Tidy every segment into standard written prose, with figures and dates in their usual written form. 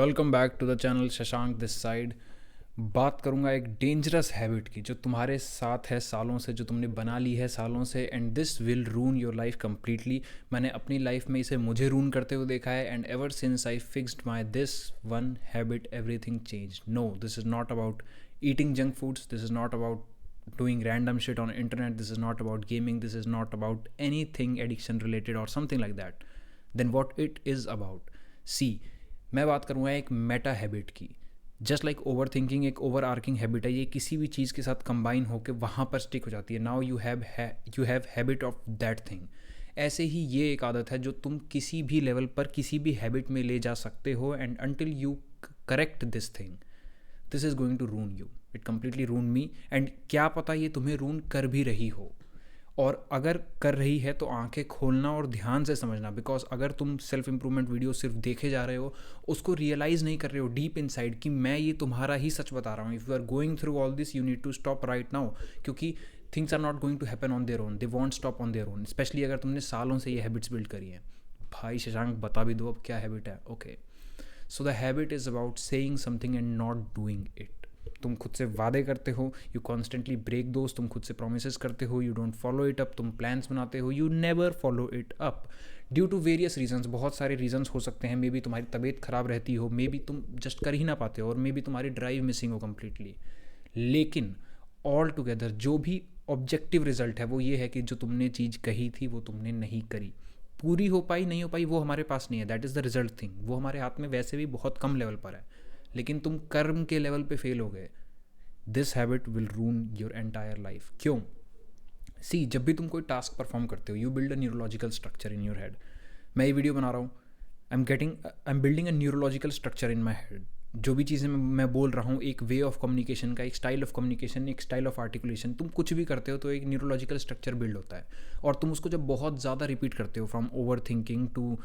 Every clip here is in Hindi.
Welcome back to the channel Shashank this side. बात करूंगा एक डेंजरस हैबिट की जो तुम्हारे साथ है सालों से, जो तुमने बना ली है सालों से, and this will ruin your life completely. मैंने अपनी लाइफ में इसे मुझे रून करते हुए देखा है, and ever since I fixed my this one habit everything change. No, this is not about eating junk foods, this is not about doing random shit on internet, this is not about gaming, this is not about anything addiction related or something like that. Then what it is about, see, मैं बात करूँगा एक मेटा हैबिट की। जस्ट लाइक ओवर थिंकिंग एक ओवर आर्किंग हैबिट है, ये किसी भी चीज़ के साथ कंबाइन होकर वहाँ पर स्टिक हो जाती है। Now you have habit of that thing. ऐसे ही ये एक आदत है जो तुम किसी भी लेवल पर किसी भी हैबिट में ले जा सकते हो, and until you correct this thing, this is going to ruin you. It completely ruin me, and क्या पता ये तुम्हें रून कर भी रही हो, और अगर कर रही है तो आंखें खोलना और ध्यान से समझना। बिकॉज अगर तुम सेल्फ इंप्रूवमेंट वीडियो सिर्फ देखे जा रहे हो, उसको रियलाइज़ नहीं कर रहे हो डीप इनसाइड कि मैं ये तुम्हारा ही सच बता रहा हूँ। If you are going through all this, you need to stop right now, क्योंकि things are not going to happen on their own, they won't stop on their own. Especially अगर तुमने सालों से ये हैबिट्स बिल्ड करी हैं। भाई शशांक बता भी दो अब क्या हैबिट है। Okay, so the habit is about saying something and not doing it. तुम खुद से वादे करते हो, यू कॉन्स्टेंटली ब्रेक दोस्त, तुम खुद से प्रोमिस करते हो, you don't follow it up, तुम प्लान्स बनाते हो, you never follow it up due to various reasons. बहुत सारे रीजंस हो सकते हैं। मे बी तुम्हारी तबीयत खराब रहती हो, मे बी तुम जस्ट कर ही ना पाते हो, और मे बी तुम्हारी ड्राइव मिसिंग हो कम्प्लीटली। लेकिन ऑल टुगेदर जो भी ऑब्जेक्टिव रिजल्ट है वो ये है कि जो तुमने चीज़ कही थी वो तुमने नहीं करी। पूरी हो पाई नहीं हो पाई वो हमारे पास नहीं है, that is the result thing. वो हमारे हाथ में वैसे भी बहुत कम लेवल पर है, लेकिन तुम कर्म के लेवल पे फेल हो गए। This habit will ruin your entire life. क्यों? सी, जब भी तुम कोई टास्क परफॉर्म करते हो, you build a neurological structure in your head. मैं ये वीडियो बना रहा हूँ, I am building a neurological structure in my head. जो भी चीज़ें मैं बोल रहा हूँ, एक वे ऑफ कम्युनिकेशन का, एक स्टाइल ऑफ कम्युनिकेशन, एक स्टाइल ऑफ आर्टिकुलेशन, तुम कुछ भी करते हो तो एक न्यूरोलॉजिकल स्ट्रक्चर बिल्ड होता है। और तुम उसको जब बहुत ज़्यादा रिपीट करते हो, from over thinking to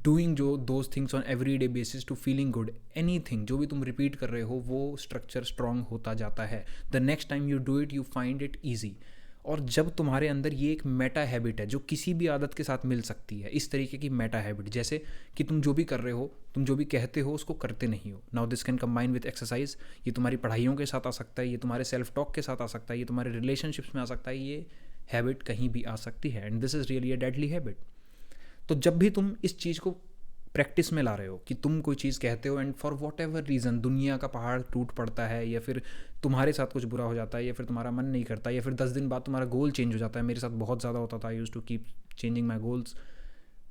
doing जो those things on every day basis to feeling good, any thing जो भी तुम रिपीट कर रहे हो वो स्ट्रक्चर स्ट्रॉन्ग होता जाता है। The next time you do it you find it easy. और जब तुम्हारे अंदर ये एक मेटा हैबिट है जो किसी भी आदत के साथ मिल सकती है, इस तरीके की मेटा हैबिट, जैसे कि तुम जो भी कर रहे हो, तुम जो भी कहते हो उसको करते नहीं हो। Now this can combine with exercise. ये तुम्हारी पढ़ाइयों के साथ आ सकता है, ये तुम्हारे सेल्फ टॉक के साथ आ सकता है, ये तुम्हारे रिलेशनशिप्स में आ सकता है, ये हैबिट कहीं भी आ सकती है, and this is really a deadly habit. तो जब भी तुम इस चीज़ को प्रैक्टिस में ला रहे हो कि तुम कोई चीज़ कहते हो, and for what ever reason दुनिया का पहाड़ टूट पड़ता है, या फिर तुम्हारे साथ कुछ बुरा हो जाता है, या फिर तुम्हारा मन नहीं करता, या फिर 10 दिन बाद तुम्हारा गोल चेंज हो जाता है। मेरे साथ बहुत ज़्यादा होता था, I use to keep changing my goals.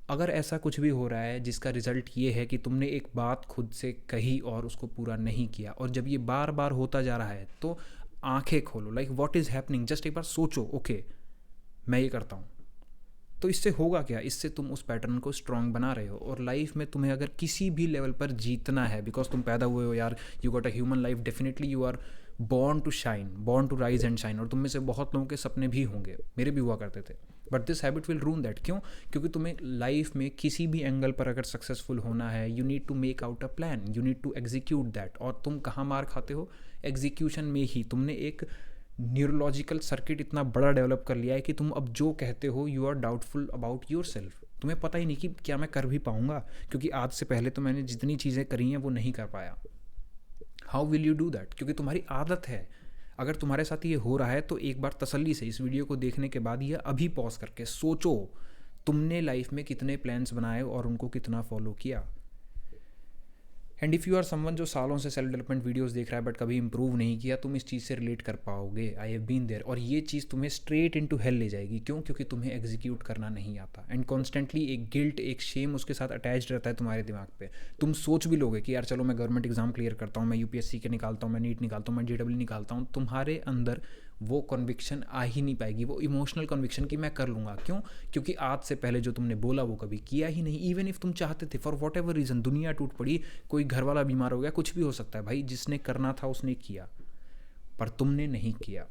अगर ऐसा कुछ भी हो रहा है जिसका रिजल्ट ये है कि तुमने एक बात खुद से कही और उसको पूरा नहीं किया, और जब ये बार बार होता जा रहा है, तो आंखें खोलो, like what is happening, just एक बार सोचो, ओके मैं ये करता हूँ। तो इससे होगा क्या? इससे तुम उस पैटर्न को स्ट्रॉन्ग बना रहे हो, और लाइफ में तुम्हें अगर किसी भी लेवल पर जीतना है, बिकॉज तुम पैदा हुए हो यार, you got a human life, definitely you are born to shine, born to rise and shine. और तुम में से बहुत लोगों के सपने भी होंगे, मेरे भी हुआ करते थे, but this habit will ruin that. क्यों? क्योंकि तुम्हें लाइफ में किसी भी एंगल पर अगर सक्सेसफुल होना है, you need to make out a plan, you need to execute that. और तुम कहाँ मार खाते हो? एग्जीक्यूशन में ही। तुमने एक न्यूरोलॉजिकल सर्किट इतना बड़ा डेवलप कर लिया है कि तुम अब जो कहते हो you are doubtful about yourself. तुम्हें पता ही नहीं कि क्या मैं कर भी पाऊंगा, क्योंकि आज से पहले तो मैंने जितनी चीज़ें करी हैं वो नहीं कर पाया। How will you do that? क्योंकि तुम्हारी आदत है। अगर तुम्हारे साथ ये हो रहा है तो एक बार तसल्ली से इस वीडियो को देखने के बाद या अभी पॉज करके सोचो, तुमने लाइफ में कितने प्लान्स बनाए और उनको कितना फॉलो किया। And if you are someone जो सालों से सेल्फ डेवलपमेंट वीडियोस देख रहा है बट कभी इंप्रूव नहीं किया, तुम इस चीज़ से रिलेट कर पाओगे। I have been there. और ये चीज़ तुम्हें स्ट्रेट इनटू हेल ले जाएगी। क्यों? क्योंकि तुम्हें एग्जीक्यूट करना नहीं आता, एंड कॉन्स्टेंटली एक गिल्ट, एक शेम उसके साथ अटैच्ड रहता है तुम्हारे दिमाग पे। तुम सोच भी लोगे कि यार चलो मैं गवर्नमेंट एग्जाम क्लियर करता हूँ, मैं यूपीएससी के निकालता हूँ, मैं नीट निकालता हूँ, मैं जेडब्ल्यू निकालता हूँ। तुम्हारे अंदर वो कन्विक्शन आ ही नहीं पाएगी, वो इमोशनल कन्विक्शन कि मैं कर लूँगा। क्यों? क्योंकि आज से पहले जो तुमने बोला वो कभी किया ही नहीं। इवन इफ तुम चाहते थे, फॉर वॉट एवर रीज़न, दुनिया टूट पड़ी, कोई घर वाला बीमार हो गया, कुछ भी हो सकता है भाई, जिसने करना था उसने किया, पर तुमने नहीं किया।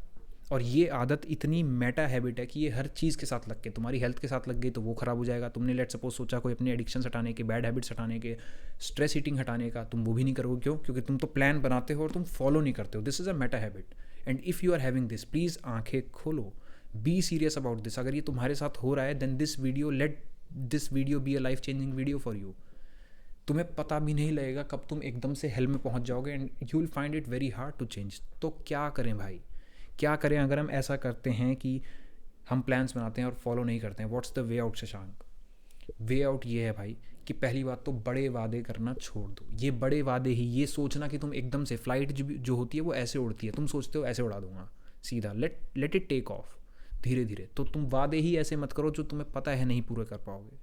और ये आदत इतनी मेटा हैबिट है कि ये हर चीज़ के साथ लग के, तुम्हारी हेल्थ के साथ लग गई तो वो ख़राब हो जाएगा। तुमने लेट सपोज सोचा कोई अपने एडिक्शन हटाने के, बैड हैबिट्स हटाने के, स्ट्रेस ईटिंग हटाने का, तुम वो भी नहीं करोगे। क्यों? क्योंकि तुम तो प्लान बनाते हो और तुम फॉलो नहीं करते हो। This is a meta habit, and if you are having this, please आंखें खोलो, बी सीरियस अबाउट दिस। अगर ये तुम्हारे साथ हो रहा है, then this video, let this video be a life changing video for you. तुम्हें पता भी नहीं लगेगा कब तुम एकदम से हेल में पहुंच जाओगे and you will find it very hard to change. तो क्या करें भाई, क्या करें अगर हम ऐसा करते हैं कि हम प्लान्स बनाते हैं और फॉलो नहीं करते हैं? What's the way out Shashank? Way out ये है भाई कि पहली बात तो बड़े वादे करना छोड़ दो। ये बड़े वादे ही, ये सोचना कि तुम एकदम से फ्लाइट जो होती है वो ऐसे उड़ती है, तुम सोचते हो ऐसे उड़ा दूंगा सीधा, लेट इट टेक ऑफ धीरे धीरे। तो तुम वादे ही ऐसे मत करो जो तुम्हें पता है नहीं पूरे कर पाओगे।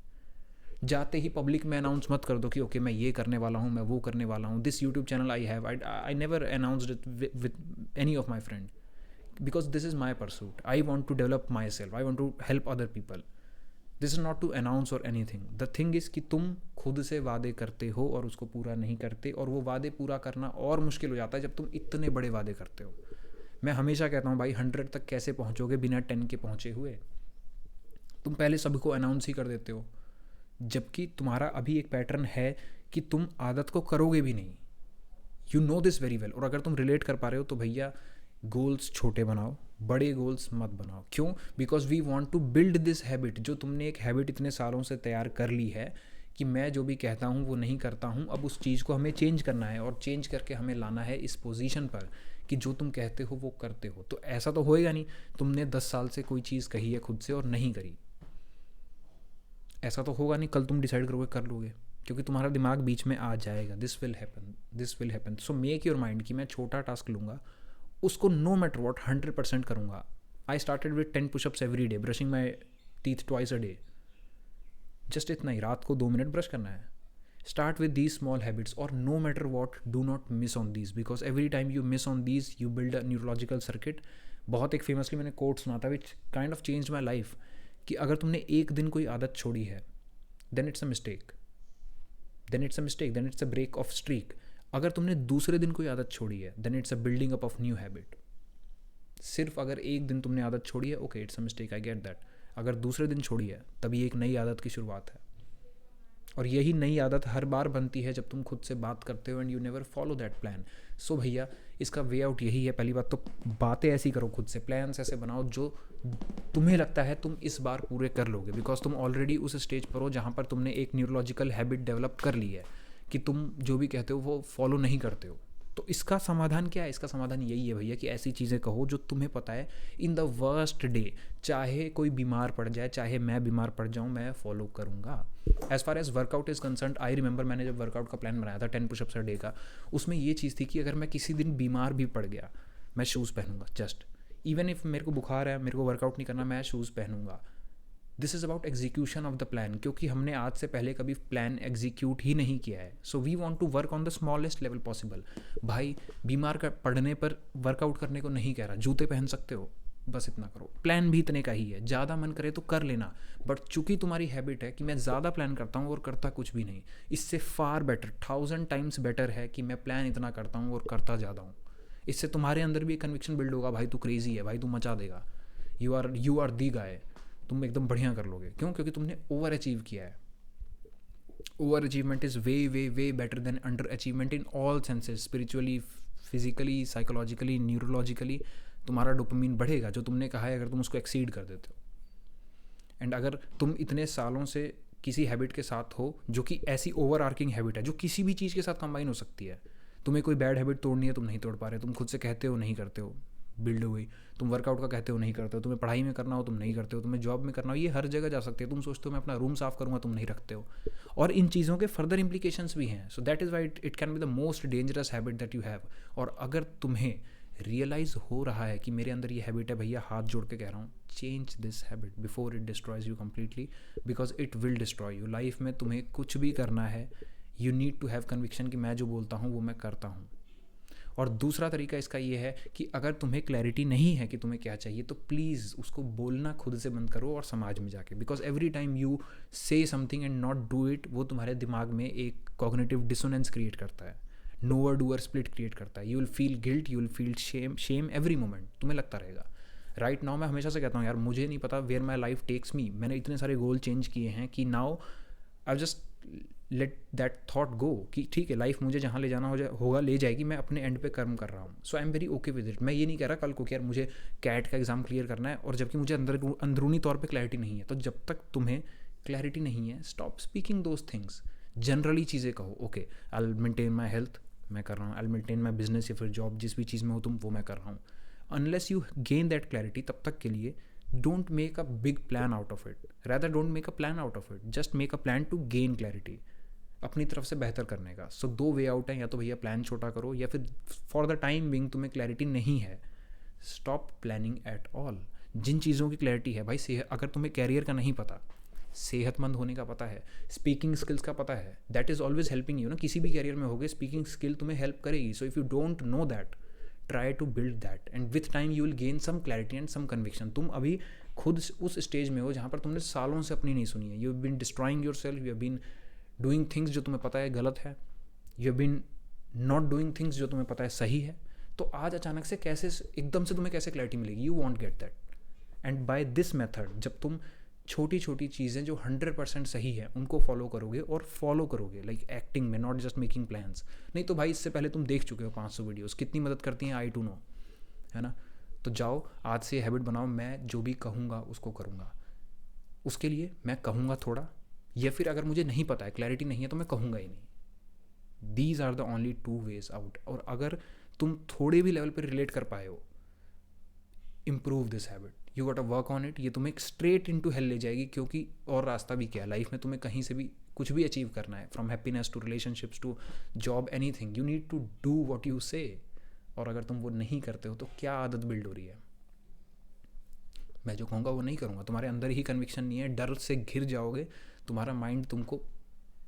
जाते ही पब्लिक में अनाउंस मत कर दो कि ओके मैं ये करने वाला हूँ, मैं वो करने वाला हूँ। This YouTube channel I have, I never announced it with any of my friend because this is my pursuit. I want to develop myself, I want to help other people. This is not to announce और any thing. The thing is कि तुम खुद से वादे करते हो और उसको पूरा नहीं करते, और वो वादे पूरा करना और मुश्किल हो जाता है जब तुम इतने बड़े वादे करते हो। मैं हमेशा कहता हूँ भाई 100 तक कैसे पहुँचोगे बिना 10 के पहुँचे हुए? तुम पहले सबको अनाउंस ही कर देते हो, जबकि तुम्हारा अभी एक पैटर्न है कि तुम आदत को करोगे भी नहीं। You know this very well. और अगर तुम रिलेट कर पा रहे हो तो भैया गोल्स छोटे बनाओ, बड़े गोल्स मत बनाओ। क्यों? Because we want to build this habit. जो तुमने एक हैबिट इतने सालों से तैयार कर ली है कि मैं जो भी कहता हूँ वो नहीं करता हूँ, अब उस चीज़ को हमें चेंज करना है और चेंज करके हमें लाना है इस पोजीशन पर कि जो तुम कहते हो वो करते हो। तो ऐसा तो होएगा नहीं तुमने 10 साल से कोई चीज़ कही है खुद से और नहीं करी, ऐसा तो होगा नहीं कल तुम डिसाइड करोगे कर लोगे, क्योंकि तुम्हारा दिमाग बीच में आ जाएगा। This will happen, this will happen. So make your mind कि मैं छोटा टास्क लूँगा, उसको नो मैटर वॉट 100% करूँगा। I started with 10 pushups every day, brushing my teeth twice a day. Just इतना ही, रात को 2 मिनट ब्रश करना है। Start with these small habits और no matter what do not miss on these, because every time you miss on these you build a neurological circuit. बहुत एक फेमसली मैंने कोट सुना था which kind of change my life, कि अगर तुमने एक दिन कोई आदत छोड़ी है then it's a mistake, then it's a mistake, then it's a break of streak. अगर तुमने दूसरे दिन कोई आदत छोड़ी है then it's a building up of new habit. सिर्फ अगर एक दिन तुमने आदत छोड़ी है, okay it's a mistake, I get that. अगर दूसरे दिन छोड़ी है तभी एक नई आदत की शुरुआत है। और यही नई आदत हर बार बनती है जब तुम खुद से बात करते हो and you never follow that plan. So भैया इसका वे आउट यही है, पहली बात तो बातें ऐसी करो खुद से, प्लान्स ऐसे बनाओ जो तुम्हें लगता है तुम इस बार पूरे कर लोगे, बिकॉज तुम ऑलरेडी उस स्टेज पर हो जहाँ पर तुमने एक न्यूरोलॉजिकल हैबिट डेवलप कर ली है कि तुम जो भी कहते हो वो फॉलो नहीं करते हो। तो इसका समाधान क्या है? इसका समाधान यही है भैया कि ऐसी चीज़ें कहो जो तुम्हें पता है इन द वर्स्ट डे, चाहे कोई बीमार पड़ जाए, चाहे मैं बीमार पड़ जाऊँ, मैं फॉलो करूँगा। As far as workout is concern, I remember मैंने जब वर्कआउट का प्लान बनाया था 10 पुशअप्स अ डे का, उसमें ये चीज़ थी कि अगर मैं किसी दिन बीमार भी पड़ गया मैं शूज़ पहनूंगा। जस्ट इवन इफ मेरे को बुखार है, मेरे को वर्कआउट नहीं करना, मैं शूज़ पहनूंगा। This is about execution of the plan, क्योंकि हमने आज से पहले कभी प्लान एग्जीक्यूट ही नहीं किया है। So we want to work on the smallest level possible. भाई बीमार पड़ने पर वर्कआउट करने को नहीं कह रहा, जूते पहन सकते हो, बस इतना करो। प्लान भी इतने का ही है, ज़्यादा मन करे तो कर लेना, बट चूंकि तुम्हारी हैबिट है कि मैं ज़्यादा प्लान करता हूँ और करता कुछ भी नहीं, इससे फार बेटर, 1000 टाइम्स बेटर है कि मैं प्लान इतना करता हूँ और करता ज़्यादा हूँ। इससे तुम्हारे अंदर भी एक कन्विक्शन बिल्ड होगा, भाई तू क्रेजी है, भाई तू मचा देगा, यू आर दी गाय, तुम एकदम बढ़िया कर लोगे। क्यों? क्योंकि तुमने ओवर अचीव किया है। Over achievement is way way way better than under achievement in all senses, spiritually, physically, psychologically, neurologically. तुम्हारा डोपामिन बढ़ेगा जो तुमने कहा है अगर तुम उसको एक्सीड कर देते हो। एंड अगर तुम इतने सालों से किसी हैबिट के साथ हो जो कि ऐसी ओवर आर्किंग हैबिट है जो किसी भी चीज़ के साथ कंबाइन हो सकती है, तुम्हें कोई बैड हैबिट तोड़नी है, तुम नहीं तोड़ पा रहे, तुम खुद से कहते हो नहीं करते हो, बिल्ड हो गई। तुम वर्कआउट का कहते हो नहीं करते हो, तुम्हें पढ़ाई में करना हो तुम नहीं करते हो, तुम्हें जॉब में करना हो, ये हर जगह जा सकते हो। तुम सोचते हो मैं अपना रूम साफ करूँगा, तुम नहीं रखते हो। और इन चीज़ों के फर्दर इंप्लीकेशंस भी हैं। So that is why it can be the most dangerous habit that you have. और अगर तुम्हें रियलाइज़ हो रहा है कि मेरे अंदर ये हैबिट है, भैया हाथ जोड़ के कह रहा हूँ, change this habit before it destroys you completely, because it will destroy you. Life में तुम्हें कुछ भी करना है, you need to have conviction कि मैं जो बोलता हूँ वो मैं करता हूँ। और दूसरा तरीका इसका ये है कि अगर तुम्हें क्लैरिटी नहीं है कि तुम्हें क्या चाहिए, तो प्लीज़ उसको बोलना खुद से बंद करो और समाज में जाके, बिकॉज एवरी टाइम यू से something and not do it, वो तुम्हारे दिमाग में एक कॉग्निटिव डिसोनेंस क्रिएट करता है, नोअर डूअर स्प्लिट क्रिएट करता है। You will feel guilt, you will feel shame every moment, तुम्हें लगता रहेगा। राइट नाउ मैं हमेशा से कहता हूँ यार मुझे नहीं पता where my life takes me, मैंने इतने सारे गोल चेंज किए हैं कि now I just let that thought go कि ठीक है लाइफ मुझे जहाँ ले जाना होगा ले जाएगी, मैं अपने एंड पे कर्म कर रहा हूँ। So I am very okay with it. मैं ये नहीं कह रहा कल को कि यार मुझे कैट का एग्ज़ाम क्लियर करना है और जबकि मुझे अंदरूनी तौर पे क्लैरिटी नहीं है। तो जब तक तुम्हें क्लैरिटी नहीं है, stop speaking those things. Generally चीज़ें कहो, okay I will maintain my health, मैं कर रहा हूँ, I will maintain my business या फिर जॉब, जिस भी चीज़ में हो तुम वो मैं कर रहा हूँ. Unless you gain that clarity, तब तक के लिए don't make a big plan out of it, rather don't make a plan out of it, just make a plan to gain clarity, अपनी तरफ से बेहतर करने का. सो दो वे आउट हैं, या तो भैया प्लान छोटा करो, या फिर फॉर द टाइम बिंग तुम्हें क्लैरिटी नहीं है, स्टॉप प्लानिंग एट ऑल. जिन चीज़ों की क्लैरिटी है भाई, अगर तुम्हें कैरियर का नहीं पता, सेहतमंद होने का पता है, स्पीकिंग स्किल्स का पता है, that is always helping you ना. किसी भी कैरियर में होगे, स्पीकिंग स्किल तुम्हें हेल्प करेगी. So if you don't know that, try to build that, and with time you will gain some clarity and some conviction. तुम अभी खुद उस स्टेज में हो जहाँ पर तुमने सालों से अपनी नहीं सुनी है. You have been destroying yourself, you have been doing things जो तुम्हें पता है गलत है, you have been not doing things जो तुम्हें पता है सही है. तो आज अचानक से कैसे, एकदम से तुम्हें कैसे क्लैरिटी मिलेगी? You won't get that. And by this method, जब तुम छोटी छोटी चीज़ें जो 100% सही है उनको फॉलो करोगे, और फॉलो करोगे लाइक एक्टिंग में, नॉट जस्ट मेकिंग प्लान्स. नहीं तो भाई इससे पहले तुम देख चुके हो 500 वीडियोस, कितनी मदद करती हैं आई टू नो, है ना. तो जाओ आज से हैबिट बनाओ, मैं जो भी कहूँगा उसको करूँगा. उसके लिए मैं कहूँगा थोड़ा, या फिर अगर मुझे नहीं पता है, क्लैरिटी नहीं है, तो मैं कहूँगा ही नहीं. These are the only 2 ways out. और अगर तुम थोड़े भी लेवल पर रिलेट कर पाए हो, improve this habit, you got a work on it. ये तुम्हें स्ट्रेट इन टू हेल ले जाएगी, क्योंकि और रास्ता भी क्या है लाइफ में. तुम्हें कहीं से भी कुछ भी अचीव करना है, from happiness to relationships to job, anything, you need to do what you say. और अगर तुम वो नहीं करते हो तो क्या आदत बिल्ड हो रही है? मैं जो कहूँगा वो नहीं करूँगा, तुम्हारे अंदर ही कन्विक्शन नहीं है, डर से घिर जाओगे, तुम्हारा माइंड तुमको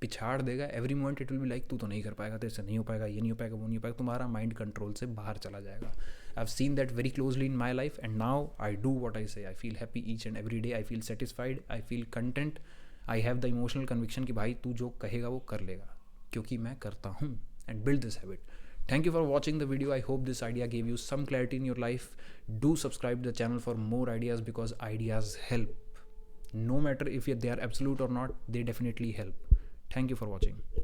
पिछाड़ देगा. Every moment it will be like तू तो नहीं कर पाएगा, तेरे से नहीं हो पाएगा, ये नहीं हो पाएगा, वो नहीं हो पाएगा. तुम्हारा माइंड कंट्रोल से बाहर चला जाएगा. I have seen that very closely in my life, and now I do what I say. I feel happy each and every day, I feel satisfied, I feel content, I have the emotional conviction कि भाई तू जो कहेगा वो कर लेगा, क्योंकि मैं करता हूँ. And build this habit. Thank you for watching the video. I hope this idea gave you some clarity in your life. Do subscribe the channel for more ideas, because ideas help. No matter if they are absolute or not, they definitely help. Thank you for watching.